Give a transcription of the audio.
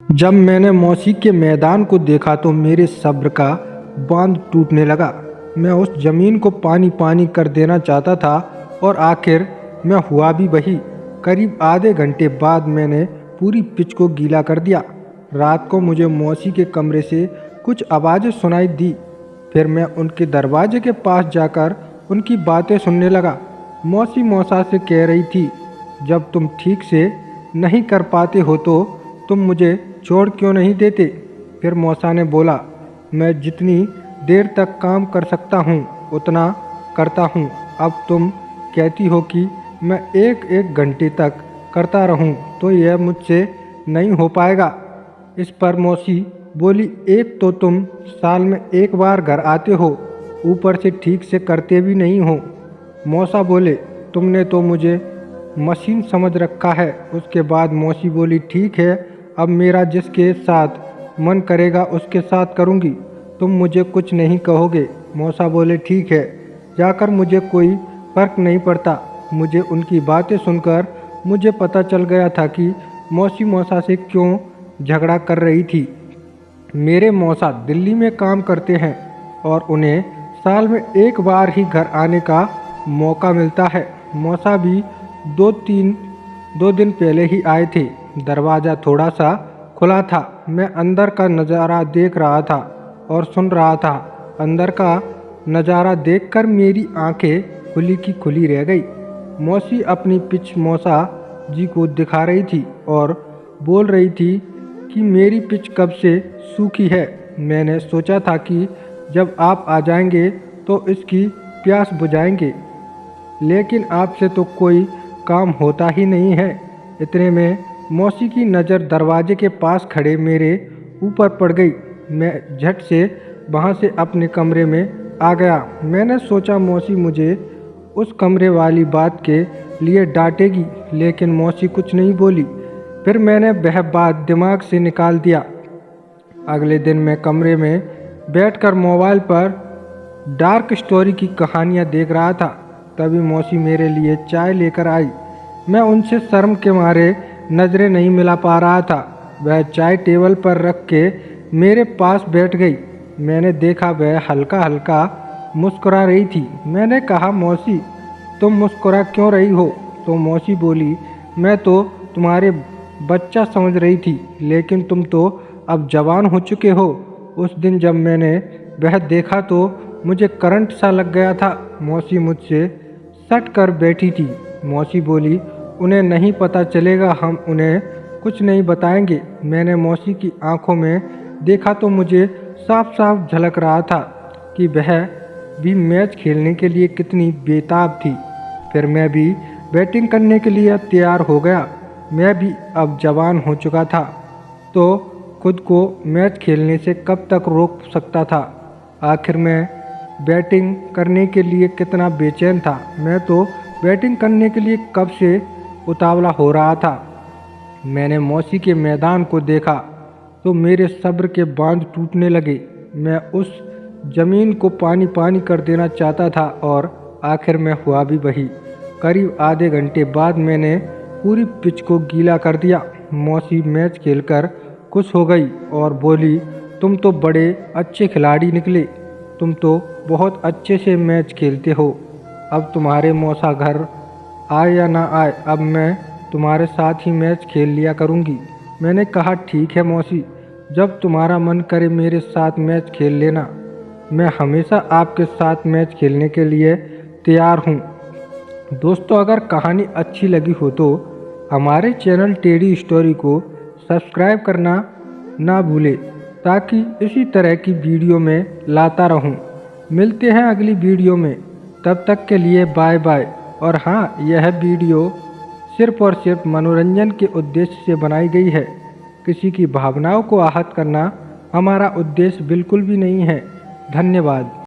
जब मैंने मौसी के मैदान को देखा तो मेरे सब्र का बांध टूटने लगा। मैं उस ज़मीन को पानी पानी कर देना चाहता था और आखिर मैं हुआ भी वही। करीब आधे घंटे बाद मैंने पूरी पिच को गीला कर दिया। रात को मुझे मौसी के कमरे से कुछ आवाज़ें सुनाई दी। फिर मैं उनके दरवाजे के पास जाकर उनकी बातें सुनने लगा। मौसी मौसा से कह रही थी, जब तुम ठीक से नहीं कर पाते हो तो तुम मुझे छोड़ क्यों नहीं देते। फिर मौसा ने बोला, मैं जितनी देर तक काम कर सकता हूँ उतना करता हूँ। अब तुम कहती हो कि मैं एक एक घंटे तक करता रहूँ तो यह मुझसे नहीं हो पाएगा। इस पर मौसी बोली, एक तो तुम साल में एक बार घर आते हो, ऊपर से ठीक से करते भी नहीं हो। मौसा बोले, तुमने तो मुझे मशीन समझ रखा है। उसके बाद मौसी बोली, ठीक है, अब मेरा जिसके साथ मन करेगा उसके साथ करूँगी, तुम मुझे कुछ नहीं कहोगे। मौसा बोले, ठीक है, जाकर मुझे कोई फ़र्क नहीं पड़ता। मुझे उनकी बातें सुनकर मुझे पता चल गया था कि मौसी मौसा से क्यों झगड़ा कर रही थी। मेरे मौसा दिल्ली में काम करते हैं और उन्हें साल में एक बार ही घर आने का मौका मिलता है। मौसा भी दो दिन पहले ही आए थे। दरवाज़ा थोड़ा सा खुला था। मैं अंदर का नज़ारा देख रहा था और सुन रहा था। अंदर का नज़ारा देखकर मेरी आंखें खुली की खुली रह गई। मौसी अपनी पिच मौसा जी को दिखा रही थी और बोल रही थी कि मेरी पिच कब से सूखी है। मैंने सोचा था कि जब आप आ जाएंगे तो इसकी प्यास बुझाएंगे, लेकिन आपसे तो कोई काम होता ही नहीं है। इतने में मौसी की नज़र दरवाजे के पास खड़े मेरे ऊपर पड़ गई। मैं झट से वहाँ से अपने कमरे में आ गया। मैंने सोचा मौसी मुझे उस कमरे वाली बात के लिए डांटेगी, लेकिन मौसी कुछ नहीं बोली। फिर मैंने वह बात दिमाग से निकाल दिया। अगले दिन मैं कमरे में बैठकर मोबाइल पर डार्क स्टोरी की कहानियाँ देख रहा था। तभी मौसी मेरे लिए चाय लेकर आई। मैं उनसे शर्म के मारे नज़रें नहीं मिला पा रहा था। वह चाय टेबल पर रख के मेरे पास बैठ गई। मैंने देखा वह हल्का हल्का मुस्कुरा रही थी। मैंने कहा, मौसी तुम मुस्कुरा क्यों रही हो? तो मौसी बोली, मैं तो तुम्हारे बच्चा समझ रही थी, लेकिन तुम तो अब जवान हो चुके हो। उस दिन जब मैंने वह देखा तो मुझे करंट सा लग गया था। मौसी मुझसे सट कर बैठी थी। मौसी बोली, उन्हें नहीं पता चलेगा, हम उन्हें कुछ नहीं बताएंगे। मैंने मौसी की आंखों में देखा तो मुझे साफ साफ झलक रहा था कि वह भी मैच खेलने के लिए कितनी बेताब थी। फिर मैं भी बैटिंग करने के लिए तैयार हो गया। मैं भी अब जवान हो चुका था तो खुद को मैच खेलने से कब तक रोक सकता था। आखिर मैं बैटिंग करने के लिए कितना बेचैन था। मैं तो बैटिंग करने के लिए कब से उतावला हो रहा था। मैंने मौसी के मैदान को देखा तो मेरे सब्र के बांध टूटने लगे। मैं उस ज़मीन को पानी पानी कर देना चाहता था और आखिर में हुआ भी वही। करीब आधे घंटे बाद मैंने पूरी पिच को गीला कर दिया। मौसी मैच खेलकर खुश हो गई और बोली, तुम तो बड़े अच्छे खिलाड़ी निकले। तुम तो बहुत अच्छे से मैच खेलते हो। अब तुम्हारे मौसा घर आए या ना आए, अब मैं तुम्हारे साथ ही मैच खेल लिया करूँगी। मैंने कहा, ठीक है मौसी, जब तुम्हारा मन करे मेरे साथ मैच खेल लेना। मैं हमेशा आपके साथ मैच खेलने के लिए तैयार हूँ। दोस्तों, अगर कहानी अच्छी लगी हो तो हमारे चैनल टेडी स्टोरी को सब्सक्राइब करना ना भूलें, ताकि इसी तरह की वीडियो में लाता रहूं। मिलते हैं अगली वीडियो में, तब तक के लिए बाय बाय। और हाँ, यह वीडियो सिर्फ और सिर्फ मनोरंजन के उद्देश्य से बनाई गई है। किसी की भावनाओं को आहत करना हमारा उद्देश्य बिल्कुल भी नहीं है। धन्यवाद।